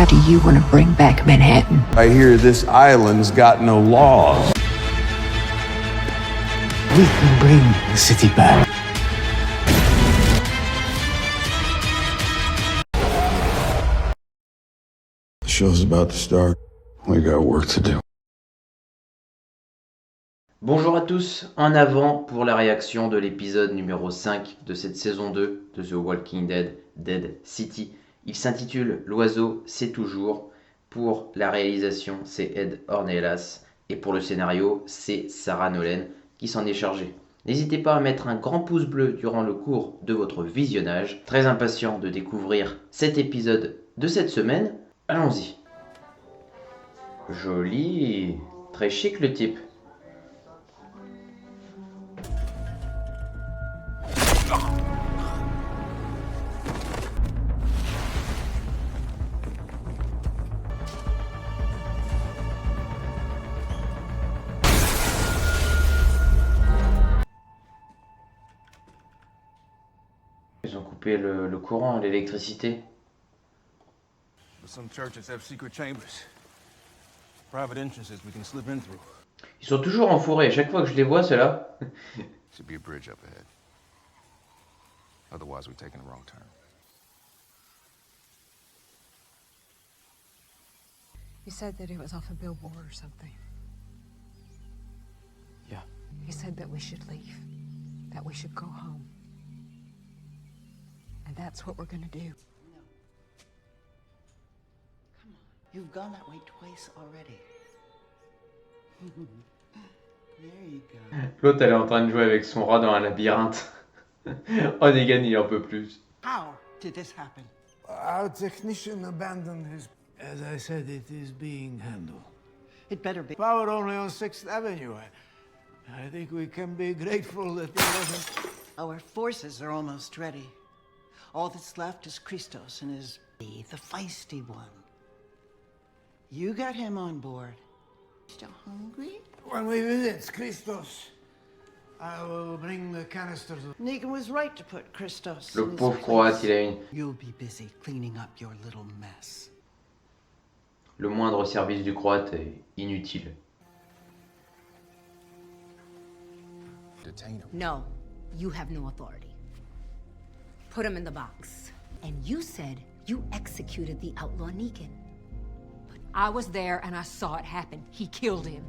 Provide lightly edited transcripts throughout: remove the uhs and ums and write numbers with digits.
do you want to bring back Manhattan? I hear this island's got no laws. We can bring the city back. The show's about to start. We got work to do. Bonjour à tous, en avant pour la réaction de l'épisode numéro 5 de cette saison 2 de The Walking Dead, Dead City. Il s'intitule L'oiseau c'est toujours. Pour la réalisation, c'est Ed Ornelas et pour le scénario, c'est Sarah Nolan qui s'en est chargée. N'hésitez pas à mettre un grand pouce bleu durant le cours de votre visionnage. Très impatient de découvrir cet épisode de cette semaine. Allons-y. Joli, très chic le type. Ils ont coupé le courant, l'électricité. Some churches have secret chambers. Private entrances we can slip in through. Ils sont toujours en forêt, chaque fois que je les vois, ceux-là. Should be a bridge up ahead. Otherwise, we're taking a wrong turn. He said that it was off a billboard or something. Yeah. He said that we should leave, that we should go home. And that's what we're gonna do. You've gone that way twice already. There you go. L'autre, elle est en train de jouer avec son rat dans un labyrinthe. Oh, Negan, il en peut plus. How did this happen? Our technician abandoned his... As I said, it is being handled. It better be. Power only on 6th Avenue. I think we can be grateful that there wasn't... Our forces are almost ready. All that's left is Christos and his... the feisty one. You got him on board. Still hungry? When we visit Christos, I will bring the canisters of... Negan was right to put Christos Le in his pauvre place. croate, il a une... You'll be busy cleaning up your little mess. Le moindre service du croate est inutile. Detain him. No, you have no authority. Put him in the box. And you said you executed the outlaw Negan. But I was there and I saw it happen. He killed him.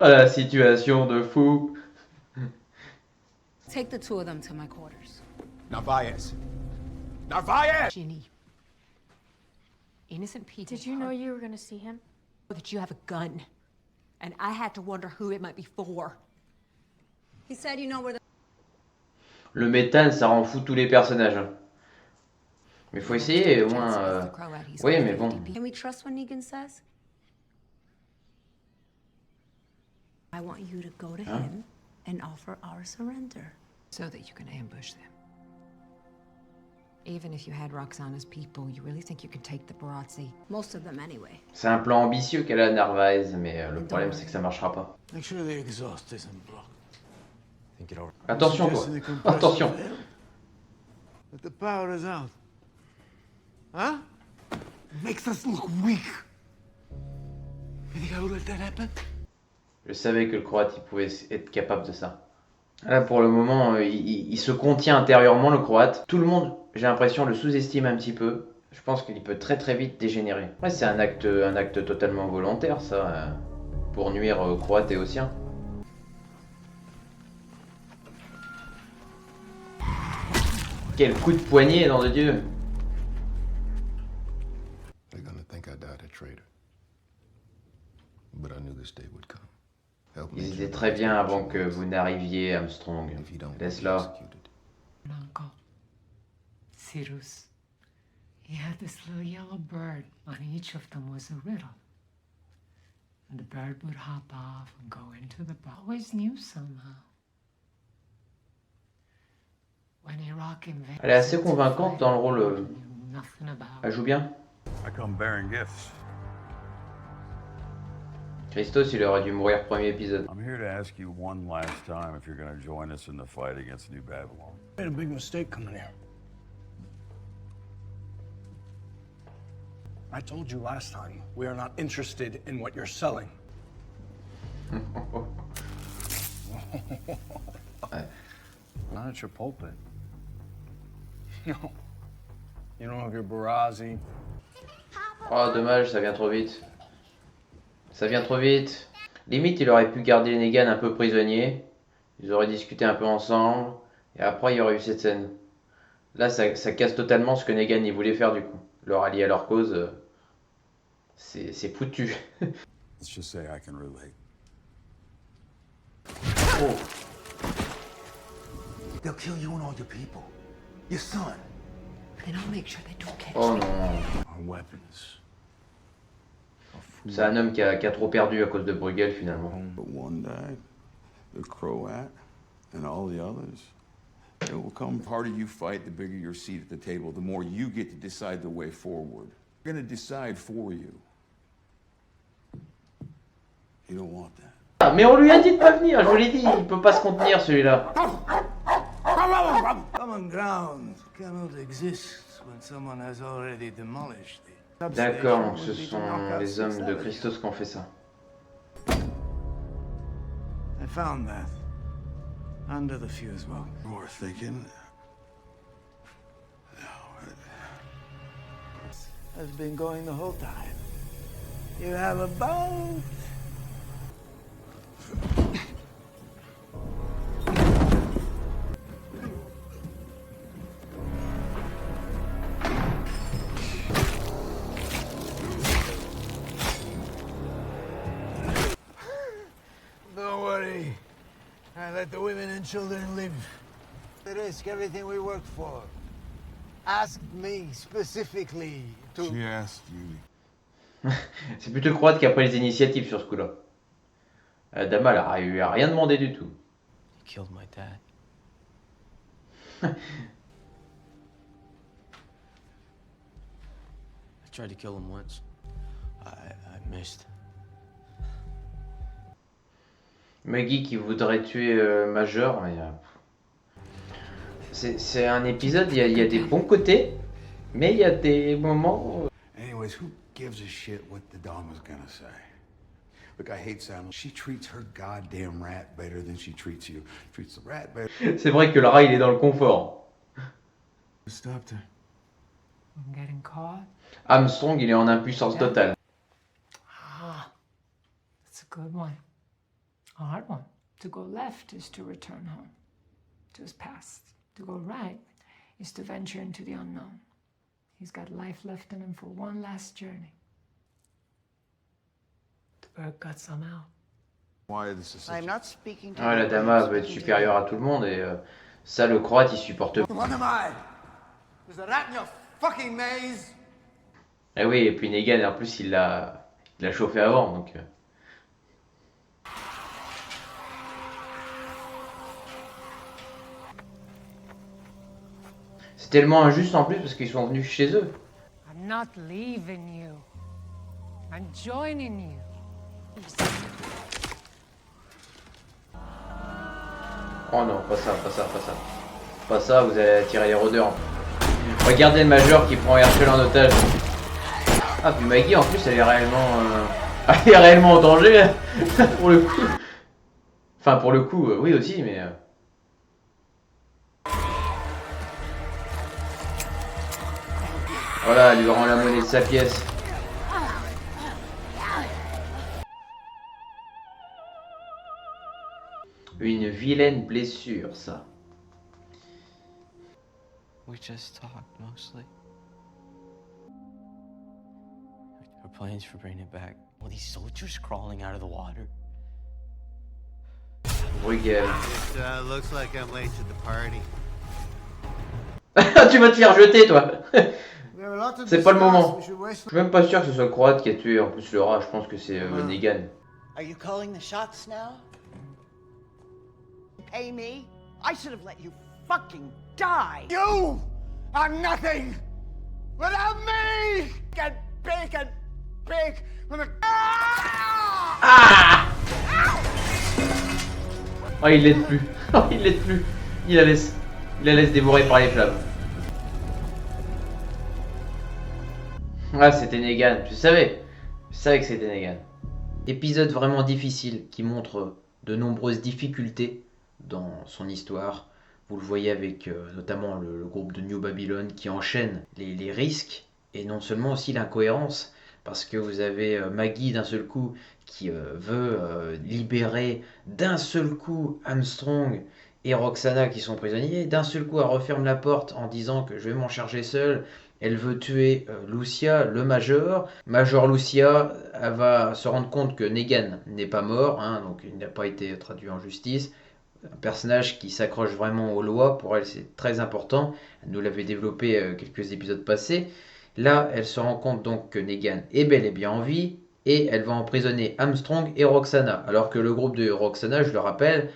Ah, la situation de fou. Take the two of them to my quarters. Narvaez! Narvaez! Ginny. Innocent people. Did you know you were gonna see him? that you have a gun? And I had to wonder who it might be for. He said you know where the... Le méthane, ça rend fou tous les personnages. Hein. Mais faut essayer, au moins... Oui, mais bon. Can we trust what Negan says? I want you to go to him and offer our surrender. So that you can ambush them. Even if you had Roxana's people, you really think you can take the Barazzi? Most of them anyway. C'est un plan ambitieux qu'elle a Narvaez, mais le problème c'est que ça marchera pas. Make sure the exhaust isn't blocked. Think it over. Attention toi, Suggesting the compressor attention. failed? But the power is out. Huh? Makes us look weak. You think I would let that happen? Je savais que le Croate il pouvait être capable de ça. Là pour le moment, il se contient intérieurement le Croate. Tout le monde, j'ai l'impression, le sous-estime un petit peu. Je pense qu'il peut très très vite dégénérer. Après c'est un acte totalement volontaire ça, pour nuire aux Croates et aux siens. Quel coup de poignet, nom de Dieu! They're gonna think I died a traitor. But I knew this day would come. Help me Il to était très bien avant que vous n'arriviez, Armstrong. if you don't get Laisse-la. executed. An uncle, Cyrus. He had this little yellow bird. On each of them was a riddle. And the bird would hop off and go into the box. Always knew somehow. When Iraq invaded, Elle est assez convaincante dans le rôle. nothing about Elle joue bien. I come bearing gifts. Christos, il aurait dû mourir premier épisode. I'm here to ask you one last time if you're going to join us in the fight against New Babylon. Made a big mistake coming here. I told you last time, we are not interested in what you're selling. Not at your pulpit. No. You don't have your Barazzi. Oh dommage, ça vient trop vite. Ça vient trop vite. Limite il aurait pu garder Negan un peu prisonnier. Ils auraient discuté un peu ensemble. Et après il y aurait eu cette scène. Là ça casse totalement ce que Negan il voulait faire du coup. Le rallier à leur cause, c'est foutu. Let's just say I can relate. Oh. They'll kill you and all your people. Your son. Then I'll make sure they don't catch Oh me. non. Our weapons. C'est un homme qui a trop perdu à cause de Bruegel finalement. But one died, the Croat, and all the others. It will come. The harder you fight, the bigger your seat at the table, the more you get to decide the way forward. We're gonna decide for you. You don't want that. Ah, mais on lui a dit de pas venir, je vous l'ai dit, il peut pas se contenir celui-là. Common ground cannot exist when someone has already demolished it. D'accord, donc ce sont les hommes de Christos qui ont fait ça. I found that under the fuse box. More thinking. Has been going the whole time. You have a boat. Don't worry. I let the women and children live. They risk everything we work for. Ask me specifically to... She asked you. C'est plutôt Croate qui a pris les initiatives sur ce coup-là. Dama, elle lui a rien demandé du tout. He killed my dad. I tried to kill him once. I missed. Maggie qui voudrait tuer Major, mais c'est un épisode, il y a des bons côtés, mais il y a des moments. Anyways, who gives a shit what the Dom is gonna say? Look, I hate Sandal. She treats her goddamn rat better than she treats you. Treats the rat better. C'est vrai que Lara il est dans le confort. Stopped her. I'm getting caught. Armstrong il est en impuissance totale. Ah, that's a good one. A hard one. To go left is to return home, to his past. To go right is to venture into the unknown. He's got life left in him for one last journey. The bird got some out. Why this is such I'm not speaking to Ouais, la Dama va être supérieure à tout le monde et ça le Croate il supporte pas. What am I? There's a rat in your fucking maze. Eh oui, et puis Negan en plus il l'a chauffé avant donc. C'est tellement injuste en plus parce qu'ils sont venus chez eux. I'm not leaving you. I'm joining you. Oh non, pas ça, pas ça, pas ça. Pas ça, vous allez attirer les rôdeurs. Regardez le Major qui prend Herschel en otage. Ah, puis Maggie en plus elle est réellement en danger pour le coup. Enfin pour le coup, oui aussi, mais... Voilà, elle lui rend la monnaie de sa pièce. Une vilaine blessure, ça. We just talked mostly. Our plans for bringing it back. All these soldiers crawling out of the water. Bruegel. It looks like I'm late to the party. Tu vas te faire jeter, toi. C'est pas le moment. Je suis même pas sûr que ce soit Croate qui a tué en plus le rat. Je pense que c'est Negan. Are you calling the shots now? Pay me? I should have let you fucking die. You are nothing without me. Get big and big. Ah! Oh, il l'aide plus. Oh, il l'aide plus. Il la laisse dévorer par les flammes. Ah, c'était Negan, je savais que c'était Negan. Épisode vraiment difficile qui montre de nombreuses difficultés dans son histoire. Vous le voyez avec notamment le groupe de New Babylon qui enchaîne les risques et non seulement aussi l'incohérence. Parce que vous avez Maggie d'un seul coup qui veut libérer d'un seul coup Armstrong et Roxana qui sont prisonniers. D'un seul coup, elle referme la porte en disant que je vais m'en charger seule. Elle veut tuer Lucia, le Major. Major Lucia, elle va se rendre compte que Negan n'est pas mort, hein, donc il n'a pas été traduit en justice. Un personnage qui s'accroche vraiment aux lois, pour elle c'est très important. Elle nous l'avait développé quelques épisodes passés. Là, elle se rend compte donc que Negan est bel et bien en vie et elle va emprisonner Armstrong et Roxana. Alors que le groupe de Roxana, je le rappelle,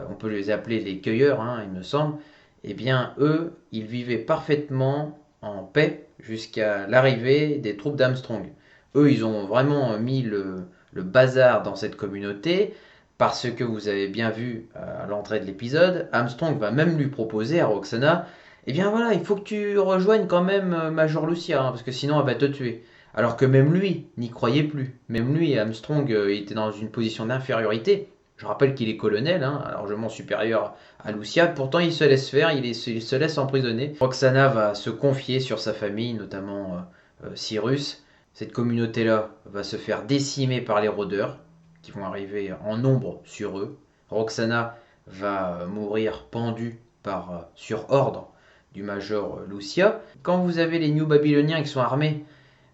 on peut les appeler les cueilleurs, hein, il me semble, eh bien eux, ils vivaient parfaitement en paix jusqu'à l'arrivée des troupes d'Armstrong. Eux, ils ont vraiment mis le bazar dans cette communauté parce que vous avez bien vu à l'entrée de l'épisode, Armstrong va même lui proposer à Roxana, eh bien voilà, il faut que tu rejoignes quand même Major Lucia, hein, parce que sinon elle va te tuer. Alors que même lui n'y croyait plus. Même lui, Armstrong, était dans une position d'infériorité. Je rappelle qu'il est colonel, hein, largement supérieur à Lucia. Pourtant, il se laisse faire, il se laisse emprisonner. Roxana va se confier sur sa famille, notamment Cyrus. Cette communauté-là va se faire décimer par les rôdeurs, qui vont arriver en nombre sur eux. Roxana va mourir pendue sur ordre du Major Lucia. Quand vous avez les New Babyloniens qui sont armés,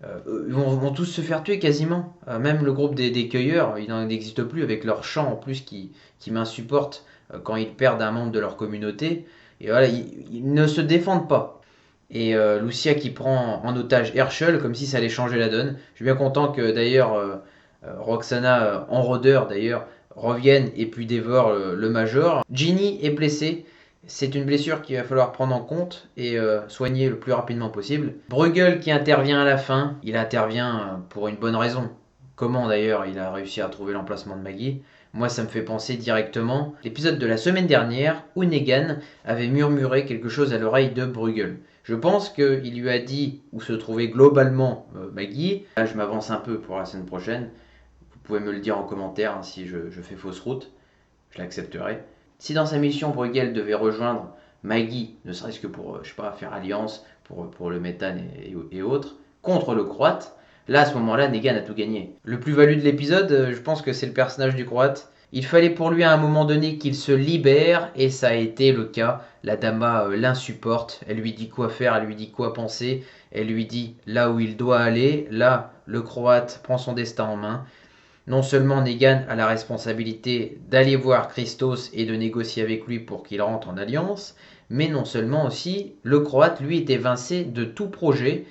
ils vont tous se faire tuer quasiment. Même le groupe des cueilleurs, il n'existe plus avec leur chant en plus qui m'insupporte quand ils perdent un membre de leur communauté. Et voilà, ils ne se défendent pas. Et Lucia qui prend en otage Herschel comme si ça allait changer la donne. Je suis bien content que d'ailleurs Roxana en rôdeur d'ailleurs revienne et puis dévore le Major. Ginny est blessée. C'est une blessure qu'il va falloir prendre en compte et soigner le plus rapidement possible. Bruegel qui intervient à la fin, il intervient pour une bonne raison. Comment d'ailleurs il a réussi à trouver l'emplacement de Maggie? Moi ça me fait penser directement à l'épisode de la semaine dernière où Negan avait murmuré quelque chose à l'oreille de Bruegel. Je pense qu'il lui a dit où se trouvait globalement Maggie. Là je m'avance un peu pour la semaine prochaine. Vous pouvez me le dire en commentaire hein, si je fais fausse route. Je l'accepterai. Si dans sa mission Bruegel devait rejoindre Maggie, ne serait-ce que pour, je sais pas, faire alliance pour le méthane et autres, contre le Croate, là à ce moment-là, Negan a tout gagné. Le plus-value de l'épisode, je pense que c'est le personnage du Croate. Il fallait pour lui à un moment donné qu'il se libère, et ça a été le cas. La Dama l'insupporte, elle lui dit quoi faire, elle lui dit quoi penser, elle lui dit là où il doit aller. Là, le Croate prend son destin en main. Non seulement Negan a la responsabilité d'aller voir Christos et de négocier avec lui pour qu'il rentre en alliance, mais non seulement aussi, le Croate, lui, est évincé de tout projet,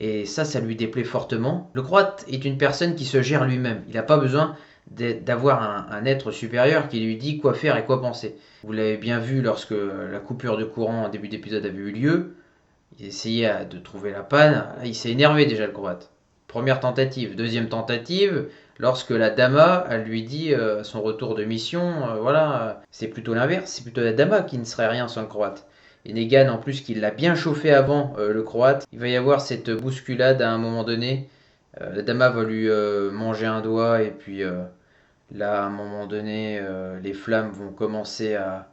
et ça lui déplaît fortement. Le Croate est une personne qui se gère lui-même, il n'a pas besoin d'avoir un être supérieur qui lui dit quoi faire et quoi penser. Vous l'avez bien vu lorsque la coupure de courant en début d'épisode avait eu lieu, il essayait de trouver la panne, il s'est énervé déjà le Croate. Première tentative, deuxième tentative, lorsque la Dama elle lui dit son retour de mission, voilà, c'est plutôt l'inverse, c'est plutôt la Dama qui ne serait rien sans le Croate. Et Negan en plus qui l'a bien chauffé avant le Croate, il va y avoir cette bousculade à un moment donné, la Dama va lui manger un doigt et puis là à un moment donné les flammes vont commencer à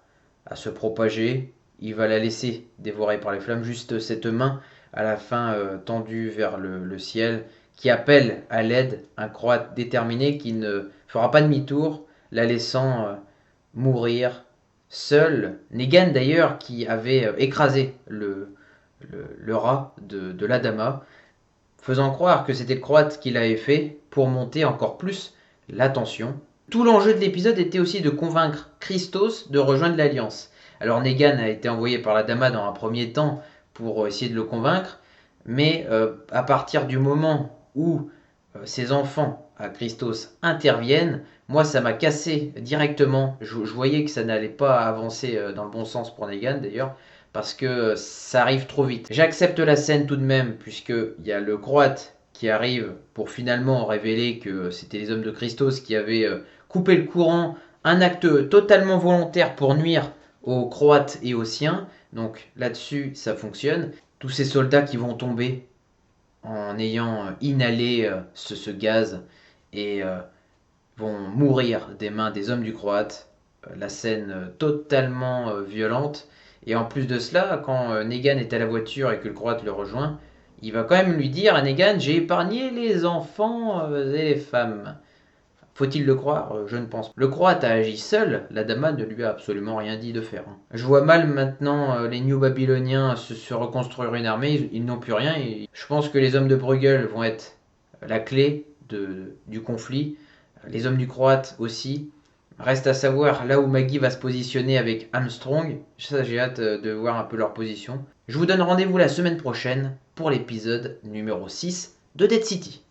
se propager, il va la laisser dévorer par les flammes, juste cette main à la fin tendue vers le ciel, qui appelle à l'aide un Croate déterminé qui ne fera pas demi-tour, la laissant mourir seul. Negan d'ailleurs qui avait écrasé le rat de la Dama, faisant croire que c'était le Croate qui l'avait fait pour monter encore plus la tension. Tout l'enjeu de l'épisode était aussi de convaincre Christos de rejoindre l'Alliance. Alors Negan a été envoyé par la Dama dans un premier temps pour essayer de le convaincre, mais à partir du moment où ses enfants à Christos interviennent, moi ça m'a cassé directement. Je voyais que ça n'allait pas avancer dans le bon sens pour Negan d'ailleurs, parce que ça arrive trop vite. J'accepte la scène tout de même, puisqu'il y a le Croate qui arrive pour finalement révéler que c'était les hommes de Christos qui avaient coupé le courant, un acte totalement volontaire pour nuire aux Croates et aux siens. Donc là-dessus ça fonctionne. Tous ces soldats qui vont tomber, en ayant inhalé ce gaz et vont mourir des mains des hommes du Croate. La scène totalement violente. Et en plus de cela, quand Negan est à la voiture et que le Croate le rejoint, il va quand même lui dire à Negan « J'ai épargné les enfants et les femmes ». Faut-il le croire? Je ne pense pas. Le Croate a agi seul, la Dama ne lui a absolument rien dit de faire. Je vois mal maintenant les New Babyloniens se reconstruire une armée, ils n'ont plus rien. Et je pense que les hommes de Bruegel vont être la clé du conflit, les hommes du Croate aussi. Reste à savoir là où Maggie va se positionner avec Armstrong. Ça, j'ai hâte de voir un peu leur position. Je vous donne rendez-vous la semaine prochaine pour l'épisode numéro 6 de Dead City.